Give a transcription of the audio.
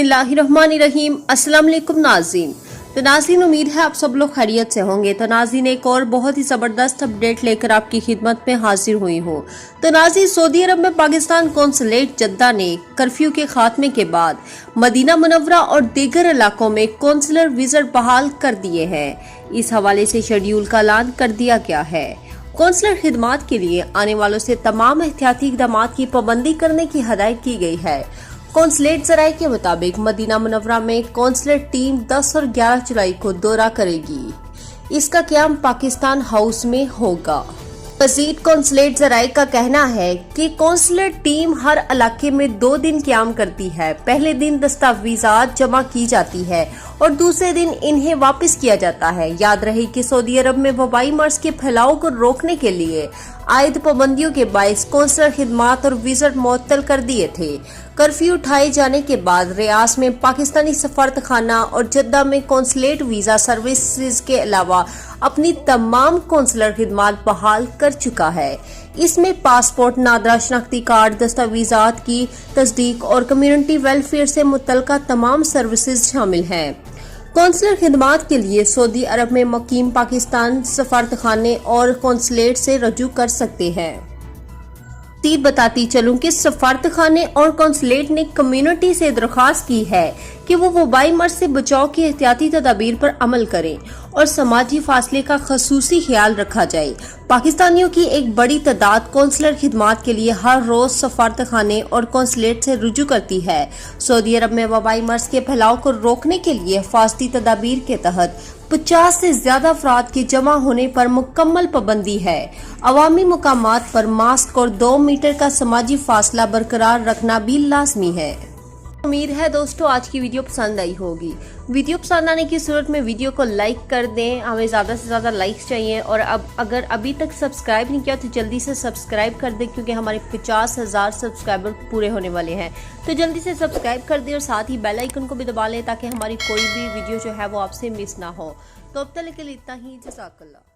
बिस्मिल्लाहिर्रहमानिर्रहीम। अस्सलाम वालेकुम नाज़रीन। तो नाज़रीन, उम्मीद है आप सब लोग खैरियत से होंगे। तो नाज़रीन, एक और बहुत ही ज़बरदस्त अपडेट लेकर आपकी खिदमत में हाजिर हुई हूँ। तो नाज़रीन, सऊदी अरब में पाकिस्तान कौंसलेट जद्दा ने कर्फ्यू के खात्मे के बाद मदीना मुनव्वरा और दीगर इलाकों में कौंसलर विजिट बहाल कर दिए हैं। इस हवाले से शेड्यूल का ऐलान कर दिया गया है। कौंसलर खिदमात के लिए आने वालों से तमाम एहतियाती इक़दाम की पाबंदी करने की हदायत की गई है। कौंसलेट ज़राए के मुताबिक मदीना मुनव्वरा में कौंसलेट टीम 10 और 11 जुलाई को दौरा करेगी। इसका क़याम पाकिस्तान हाउस में होगा। मज़ीद कौंसलेट ज़राए का कहना है कि कौंसलेट टीम हर इलाके में 2 दिन क़याम करती है। पहले दिन दस्तावेज़ात जमा की जाती है और दूसरे दिन इन्हें वापस किया जाता है। याद रहे कि सऊदी अरब में वबाई मर्ज के फैलाव को रोकने के लिए आयद पाबंदियों के बायस कौंसलर खिदमात और विजिट मुअत्तल कर दिए थे। कर्फ्यू उठाए जाने के बाद रियास में पाकिस्तानी सफारतखाना और जद्दा में कौंसलेट वीजा सर्विसेज के अलावा अपनी तमाम कौंसलर खिदमात बहाल कर चुका है। इसमें पासपोर्ट, नादरा शनाख्ती कार्ड, दस्तावेजात की तस्दीक और कम्युनिटी वेलफेयर से मुतल्लिका तमाम सर्विसेज शामिल हैं। कौंसलर खिदमात के लिए सऊदी अरब में मुकीम पाकिस्तान सफारतखाने और कौंसलेट से रजू कर सकते हैं। बताती चलूं कि सफारतखाने और कौंसलेट ने कम्युनिटी से दरख्वास्त की है कि वो वबाई मर्ज से बचाव की एहतियाती तदाबीर पर अमल करें और समाजी फासले का खसूसी ख्याल रखा जाए। पाकिस्तानियों की एक बड़ी तादाद कौंसलर खिदमात के लिए हर रोज सफारतखाने और कौंसलेट से रुजू करती है। सऊदी अरब में वबाई मर्ज के फैलाव को रोकने के लिए हिफाजती तदाबीर के तहत 50 से ज्यादा अफराद के जमा होने पर मुकम्मल पाबंदी है। अवामी मुकामात पर मास्क और 2 मीटर का समाजी फासला बरकरार रखना भी लाजमी है। उम्मीद है दोस्तों आज की वीडियो पसंद आई होगी। वीडियो पसंद आने की सूरत में वीडियो को लाइक कर दें। हमें ज़्यादा से ज़्यादा लाइक्स चाहिए और अब अगर अभी तक सब्सक्राइब नहीं किया तो जल्दी से सब्सक्राइब कर दें, क्योंकि हमारे 50,000 सब्सक्राइबर पूरे होने वाले हैं। तो जल्दी से सब्सक्राइब कर दें और साथ ही बेल आइकन को भी दबा लें ताकि हमारी कोई भी वीडियो जो है वो आपसे मिस ना हो। तो अब तक के लिए इतना ही। जज़ाकल्लाह।